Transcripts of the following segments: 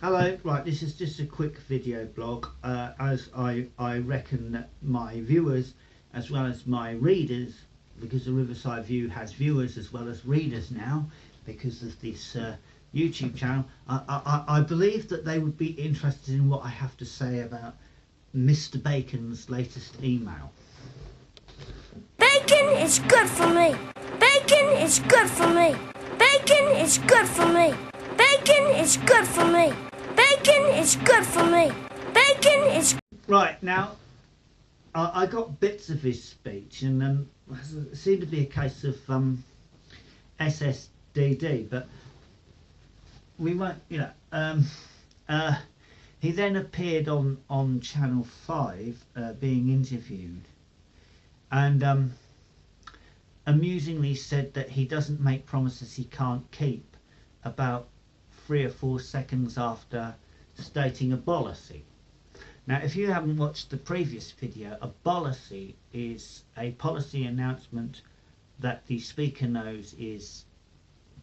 Hello, right, this is just a quick video blog, as I reckon that my viewers as well as my readers, because the Riverside View has viewers as well as readers now because of this YouTube channel, I believe that they would be interested in what I have to say about Mr. Bacon's latest email. Bacon is good for me. Bacon is good for me. Bacon is good for me. Bacon is good for me. Bacon is good for me. Bacon is... Right, now, I got bits of his speech, and it seemed to be a case of SSDD, but we won't, you know. He then appeared on Channel 5 being interviewed, and amusingly said that he doesn't make promises he can't keep about 3 or 4 seconds after stating a policy. Now, if you haven't watched the previous video, a policy is a policy announcement that the speaker knows is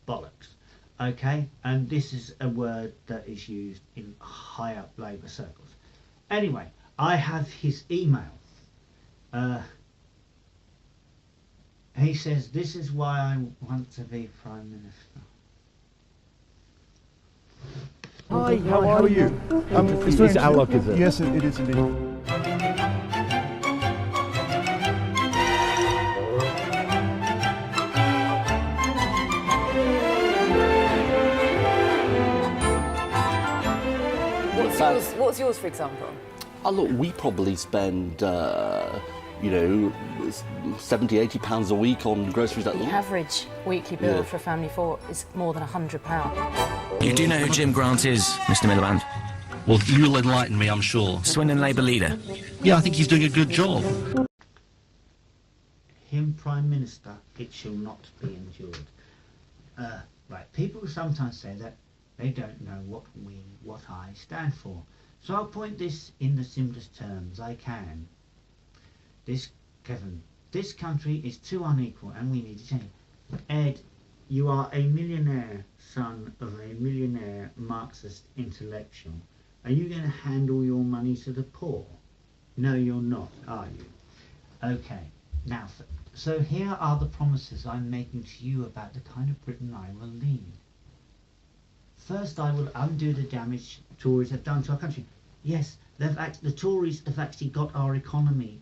bollocks. Okay, and this is a word that is used in high up Labour circles. Anyway, I have his email. He says, "This is why I want to be Prime Minister." Hi, how are you? It's Alok, is it? Yes, it is indeed. What's yours, for example? Oh, look, we probably spend, you know, 70, 80 pounds a week on groceries. The average weekly bill for a family of 4 is more than £100. You do know who Jim Grant is, Mr. Milliband? Well, you'll enlighten me, I'm sure. Swindon Labour leader. Yeah, I think he's doing a good job. Him Prime Minister, it shall not be endured. Right, people sometimes say that they don't know what I stand for. So I'll point this in the simplest terms I can. Kevin, this country is too unequal and we need to change it. Ed, you are a millionaire son of a millionaire Marxist intellectual. Are you going to hand all your money to the poor? No, you're not, are you? Okay, now, so here are the promises I'm making to you about the kind of Britain I will lead. First, I will undo the damage Tories have done to our country. Yes, the Tories have actually got our economy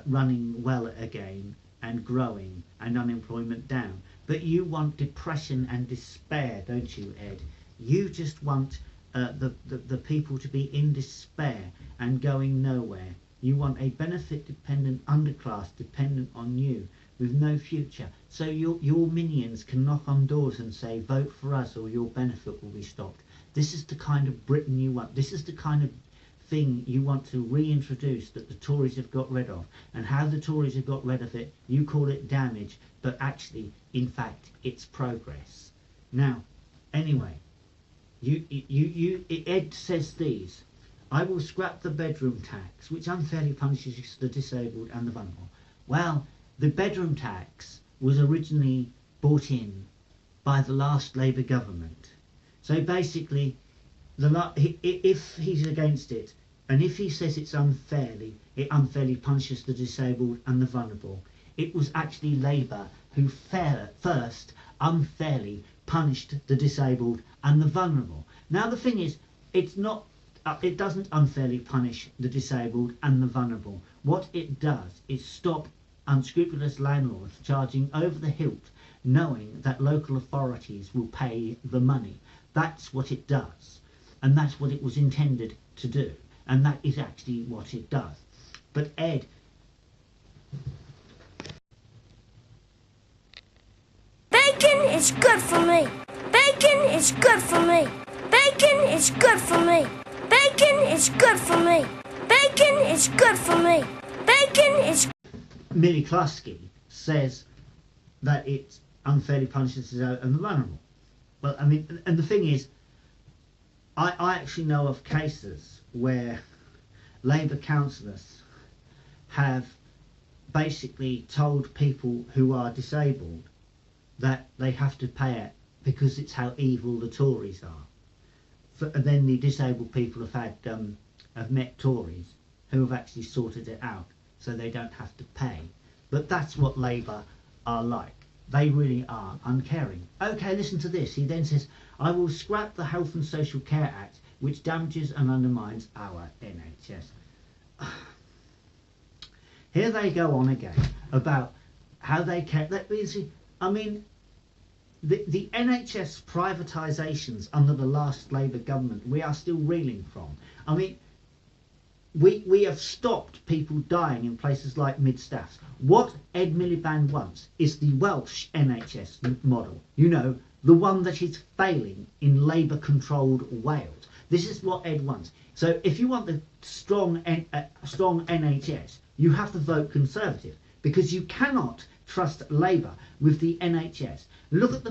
running well again and growing and unemployment down. But you want depression and despair, don't you, Ed? You just want the people to be in despair and going nowhere. You want a benefit-dependent underclass dependent on you with no future. So your minions can knock on doors and say, vote for us or your benefit will be stopped. This is the kind of Britain you want. This is the kind of thing you want to reintroduce that the Tories have got rid of. And how the Tories have got rid of it, you call it damage, but actually, in fact, it's progress. Now, anyway, Ed says these. I will scrap the bedroom tax, which unfairly punishes the disabled and the vulnerable. Well, the bedroom tax was originally brought in by the last Labour government. So basically, if he's against it, and if he says it unfairly punishes the disabled and the vulnerable, it was actually Labour who first unfairly punished the disabled and the vulnerable. Now the thing is, it doesn't unfairly punish the disabled and the vulnerable. What it does is stop unscrupulous landlords charging over the hilt, knowing that local authorities will pay the money. That's what it does, and that's what it was intended to do, and that is actually what it does. But Ed, Bacon is good for me. Bacon is good for me. Bacon is good for me. Bacon is good for me. Bacon is good for me. Bacon is... Millie Klasky says that it unfairly punishes the and the vulnerable. Well, I mean, and the thing is, I actually know of cases where Labour councillors have basically told people who are disabled that they have to pay it because it's how evil the Tories are. And then the disabled people have met Tories who have actually sorted it out, so they don't have to pay. But that's what Labour are like. They really are uncaring. Okay, listen to this. He then says, I will scrap the Health and Social Care Act, which damages and undermines our NHS. Here they go on again about how they care. I mean, the NHS privatisations under the last Labour government, we are still reeling from. I mean, we have stopped people dying in places like Mid-Staffs. What Ed Milliband wants is the Welsh NHS model. You know, the one that is failing in Labour-controlled Wales. This is what Ed wants. So if you want the strong NHS, you have to vote Conservative, because you cannot trust Labour with the NHS. Look at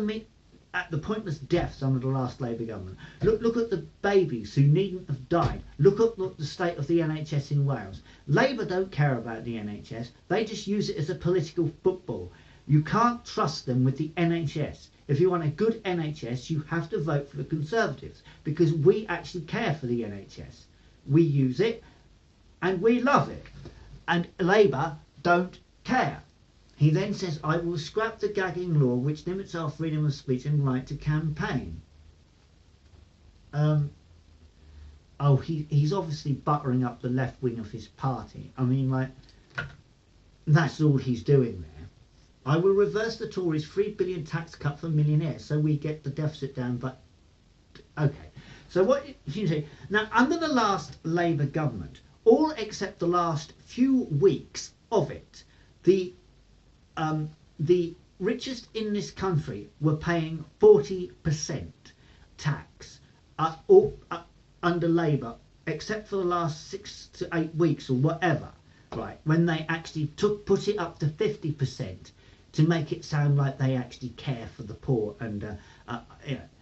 the pointless deaths under the last Labour government. Look at the babies who needn't have died. Look at the state of the NHS in Wales. Labour don't care about the NHS. They just use it as a political football. You can't trust them with the NHS. If you want a good NHS, you have to vote for the Conservatives, because we actually care for the NHS. We use it and we love it. And Labour don't care. He then says, I will scrap the gagging law which limits our freedom of speech and right to campaign. He's obviously buttering up the left wing of his party. I mean, like, that's all he's doing there. I will reverse the Tories' £3 billion tax cut for millionaires so we get the deficit down. But okay, so what you say now, under the last Labour government, all except the last few weeks of it, the richest in this country were paying 40% tax under Labour, except for the last 6 to 8 weeks or whatever, right? When they actually put it up to 50% to make it sound like they actually care for the poor, and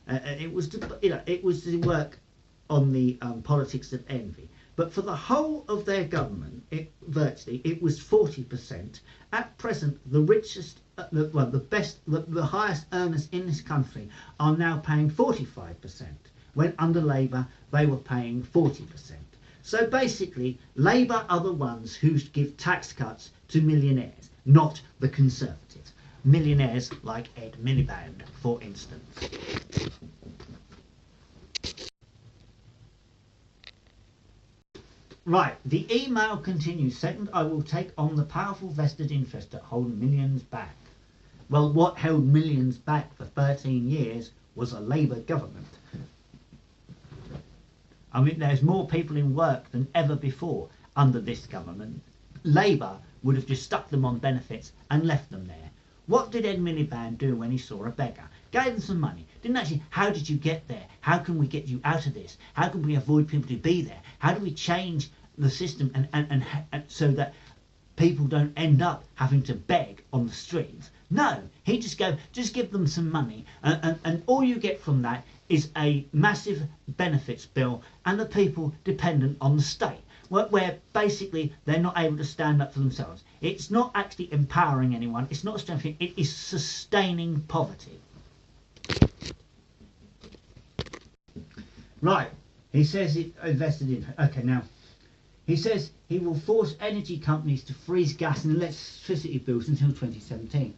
it was to work on the politics of envy. But for the whole of their government, virtually, it was 40%. At present, the richest, the highest earners in this country are now paying 45%, when under Labour they were paying 40%. So basically, Labour are the ones who give tax cuts to millionaires, not the Conservatives. Millionaires like Ed Milliband, for instance. Right, the email continues. Second, I will take on the powerful vested interest that hold millions back. Well, what held millions back for 13 years was a Labour government. I mean, there's more people in work than ever before under this government. Labour would have just stuck them on benefits and left them there. What did Ed Milliband do when he saw a beggar? Gave them some money. Didn't actually, how did you get there? How can we get you out of this? How can we avoid people to be there? How do we change the system and so that people don't end up having to beg on the streets? No, he just give them some money, and all you get from that is a massive benefits bill, and the people dependent on the state, where basically they're not able to stand up for themselves. It's not actually empowering anyone. It's not strengthening. It is sustaining poverty. Right, he says it invested in. Okay, now he says he will force energy companies to freeze gas and electricity bills until 2017.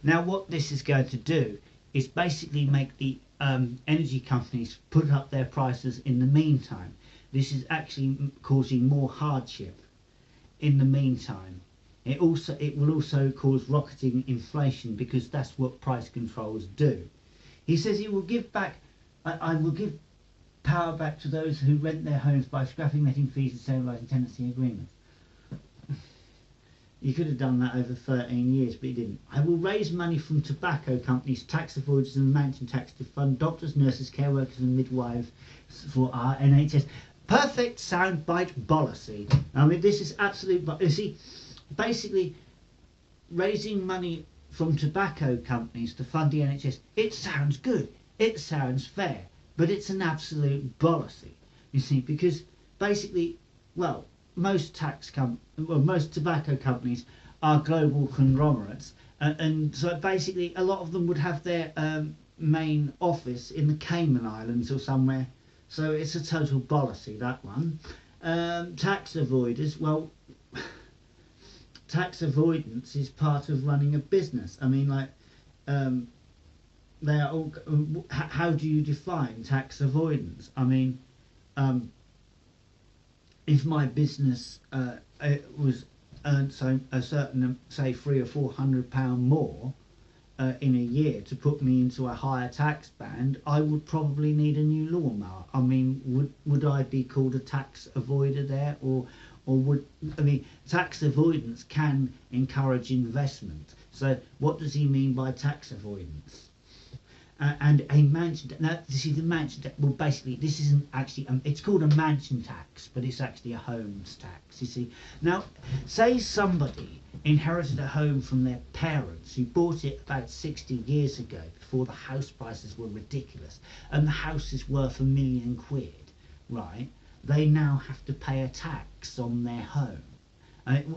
Now, what this is going to do is basically make the energy companies put up their prices in the meantime. This is actually causing more hardship in the meantime. It will also cause rocketing inflation, because that's what price controls do. He says he will give back. I will give power back to those who rent their homes by scrapping letting fees and stabilising tenancy agreements. You could have done that over 13 years, but he didn't. I will raise money from tobacco companies, tax avoiders and mansion tax to fund doctors, nurses, care workers and midwives for our NHS. Perfect soundbite policy. I mean, this is absolute. You see, basically, raising money from tobacco companies to fund the NHS, it sounds good, it sounds fair, but it's an absolute policy. You see, because basically, well, most tobacco companies are global conglomerates, and so basically a lot of them would have their main office in the Cayman Islands or somewhere. So it's a total bollocksy, that one. Tax avoiders, well, tax avoidance is part of running a business. I mean, like, they are all, how do you define tax avoidance? I mean, if my business was earned so a certain, say, £300 or £400 more in a year to put me into a higher tax band, I would probably need a new lawnmower. I mean, would I be called a tax avoider there, or would, I mean, tax avoidance can encourage investment. So what does he mean by tax avoidance? And a mansion, now this is the mansion tax. Well, basically this isn't actually, it's called a mansion tax, but it's actually a homes tax, you see. Now, say somebody inherited a home from their parents who bought it about 60 years ago, before the house prices were ridiculous, and the house is worth £1 million, right? They now have to pay a tax on their home.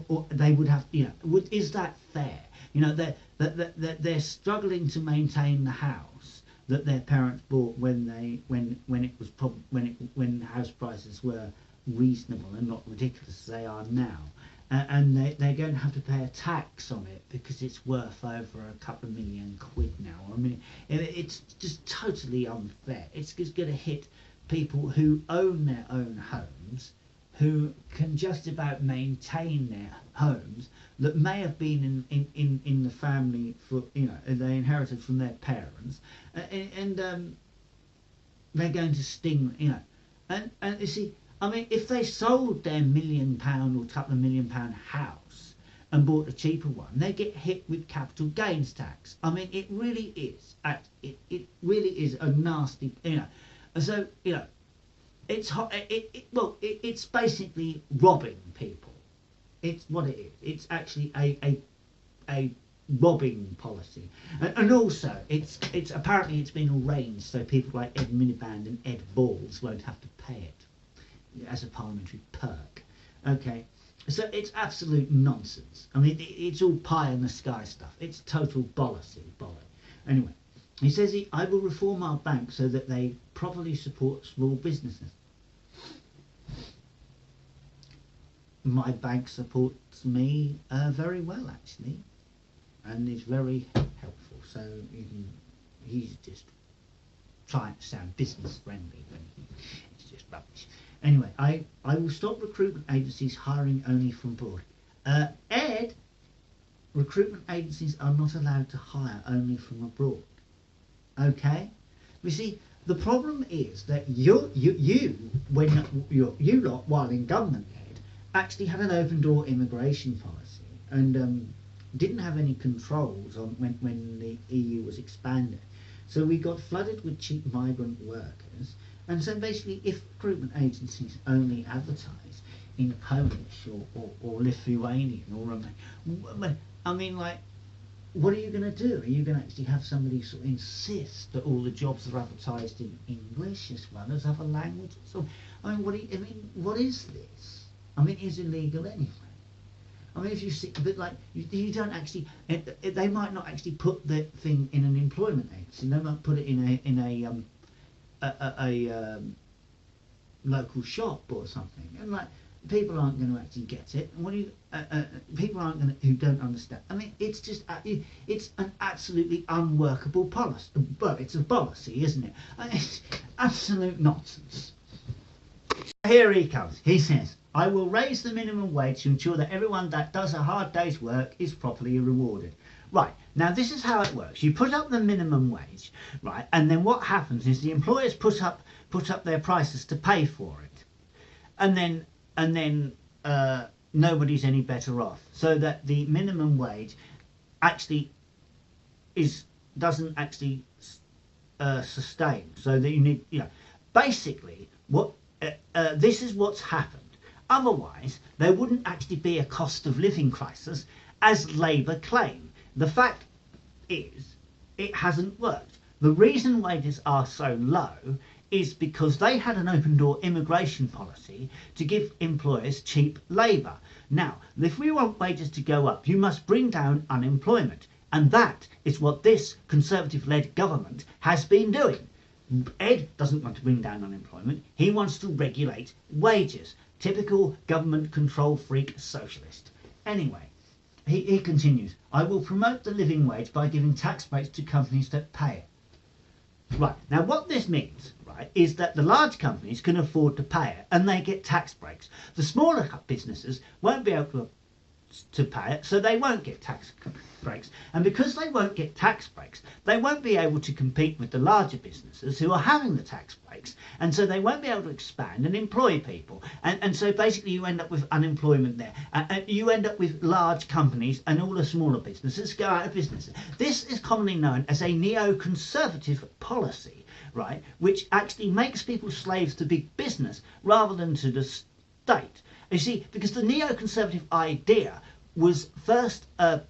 Or they would have, you know, is that fair? You know, they're struggling to maintain the house that their parents bought when house prices were reasonable and not ridiculous as they are now, and they're going to have to pay a tax on it because it's worth over a couple of £1 million now. I mean, it's just totally unfair. It's going to hit people who own their own homes, who can just about maintain their homes, that may have been in the family for, you know, they inherited from their parents, and they're going to sting, you know, and you see, I mean, if they sold their £1 million or couple of £1 million house and bought a cheaper one, they get hit with capital gains tax. I mean, it really is, it really is a nasty, you know. So, you know, it's basically robbing people. It's what it is. It's actually a robbing policy, and also it's apparently it's been arranged so people like Ed Milliband and Ed Balls won't have to pay it as a parliamentary perk. Okay, so it's absolute nonsense. I mean, it's all pie in the sky stuff. It's total bollocksy. Anyway, he says I will reform our bank so that they properly support small businesses. My bank supports me very well, actually, and is very helpful. So he's just trying to sound business friendly, but it's just rubbish. Anyway, I will stop recruitment agencies hiring only from abroad. Ed, recruitment agencies are not allowed to hire only from abroad. Okay, you see, the problem is that you lot, while in government, actually had an open door immigration policy and didn't have any controls on when the EU was expanded. So we got flooded with cheap migrant workers, and so basically if recruitment agencies only advertise in Polish or Lithuanian or Romanian, I mean, like, what are you going to do? Are you going to actually have somebody sort of insist that all the jobs are advertised in English as well as other languages? So, I mean, what is this? I mean, it's illegal anyway. I mean, if you see, but like, you don't actually, they might not actually put the thing in an employment agency. They might put it in a local shop or something, and like, people aren't going to actually get it. And what do you, people aren't going to, who don't understand. I mean, it's just, it's an absolutely unworkable policy. But it's a policy, isn't it? It's absolute nonsense. Here he comes. He says, I will raise the minimum wage to ensure that everyone that does a hard day's work is properly rewarded. Right, now this is how it works. You put up the minimum wage, right, and then what happens is the employers put up their prices to pay for it, and then nobody's any better off. So that the minimum wage actually doesn't actually sustain. So that you need, you know, basically what this is what's happened. Otherwise, there wouldn't actually be a cost of living crisis, as Labour claim. The fact is, it hasn't worked. The reason wages are so low is because they had an open door immigration policy to give employers cheap labour. Now, if we want wages to go up, you must bring down unemployment. And that is what this Conservative-led government has been doing. Ed doesn't want to bring down unemployment. He wants to regulate wages. Typical government control freak socialist. Anyway, he continues, I will promote the living wage by giving tax breaks to companies that pay it. Right, now what this means, right, is that the large companies can afford to pay it and they get tax breaks. The smaller businesses won't be able to pay it, so they won't get tax breaks. And because they won't get tax breaks, they won't be able to compete with the larger businesses who are having the tax breaks, and so they won't be able to expand and employ people. And so basically you end up with unemployment there. And you end up with large companies and all the smaller businesses go out of business. This is commonly known as a neoconservative policy, right, which actually makes people slaves to big business rather than to the state. You see, because the neoconservative idea was first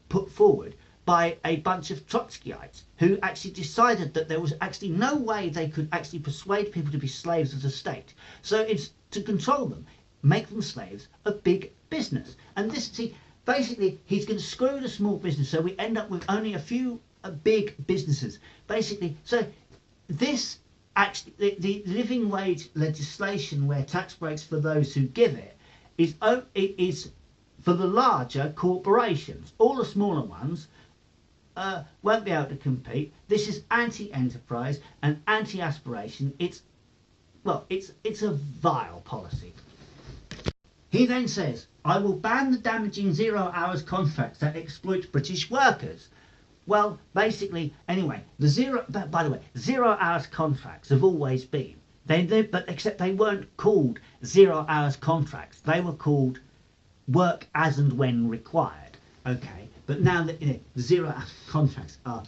put forward by a bunch of Trotskyites who actually decided that there was actually no way they could actually persuade people to be slaves of the state. So it's to control them, make them slaves of big business. And this, see, basically he's going to screw the small business, so we end up with only a few big businesses. Basically, so this actually, the living wage legislation where tax breaks for those who give it is for the larger corporations. All the smaller ones won't be able to compete. This is anti-enterprise and anti-aspiration. It's a vile policy. He then says, I will ban the damaging 0 hours contracts that exploit British workers. Well, basically, anyway, by the way, 0 hours contracts have always been. But except they weren't called 0 hours contracts. They were called work as and when required. Okay, but now that the 0 hours contracts are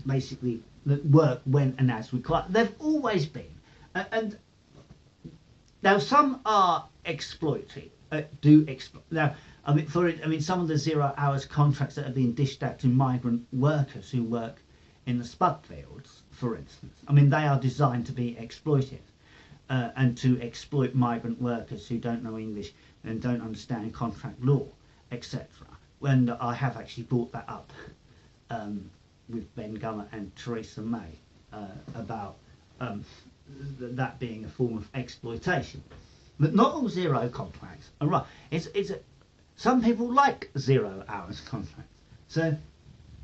basically work when and as required. They've always been, and now some are exploited. Now, some of the 0 hours contracts that are being dished out to migrant workers who work in the spud fields, for instance. I mean, they are designed to be exploited and to exploit migrant workers who don't know English and don't understand contract law, etc. And I have actually brought that up with Ben Gummer and Theresa May about that being a form of exploitation. But not all zero contracts are right. Some people like 0 hours contracts. So,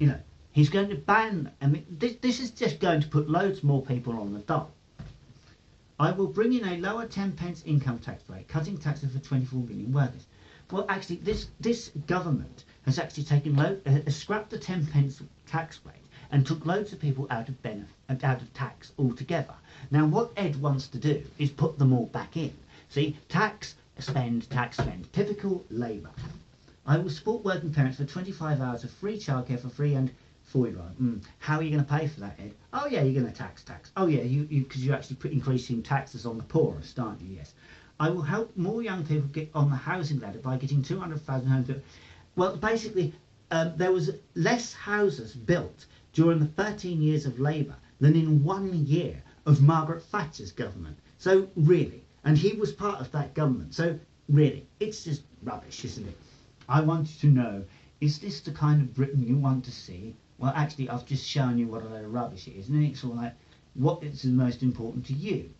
you know, he's going to ban, I mean, this is just going to put loads more people on the dole. I will bring in a lower 10p income tax rate, cutting taxes for 24 million workers. Well, actually, this government has actually scrapped the 10p tax rate and took loads of people out of tax altogether. Now, what Ed wants to do is put them all back in. See, tax, spend, typical Labour. I will support working parents for 25 hours of free childcare for 3 and 4-year-old. How are you going to pay for that, Ed? Oh yeah, you're going to tax. Oh yeah, because you're actually increasing taxes on the poorest, aren't you? Yes. I will help more young people get on the housing ladder by getting 200,000 homes built. Well, basically, there was less houses built during the 13 years of Labour than in 1 year of Margaret Thatcher's government. So really, and he was part of that government. So really, it's just rubbish, isn't it? I want you to know, is this the kind of Britain you want to see? Well, actually, I've just shown you what a load of rubbish it is, and it's all like, what is the most important to you?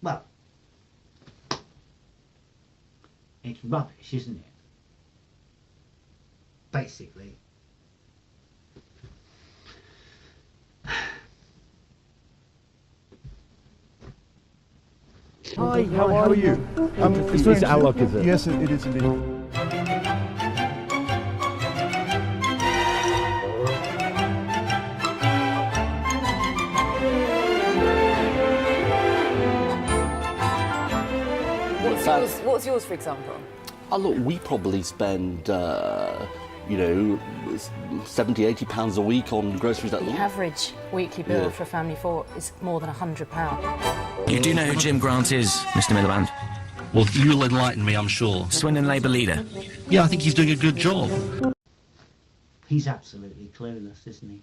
Well, it's rubbish, isn't it? Basically. Hi, how are you? It's Alok, is it? Yes, it is indeed. What's yours, for example? Oh, look, we probably spend, £70–80 a week on groceries. The average weekly bill for a family of 4 is more than £100. You do know who Jim Grant is, Mr. Milliband? Well, you'll enlighten me, I'm sure. Swindon Labour leader. Yeah, I think he's doing a good job. He's absolutely clueless, isn't he?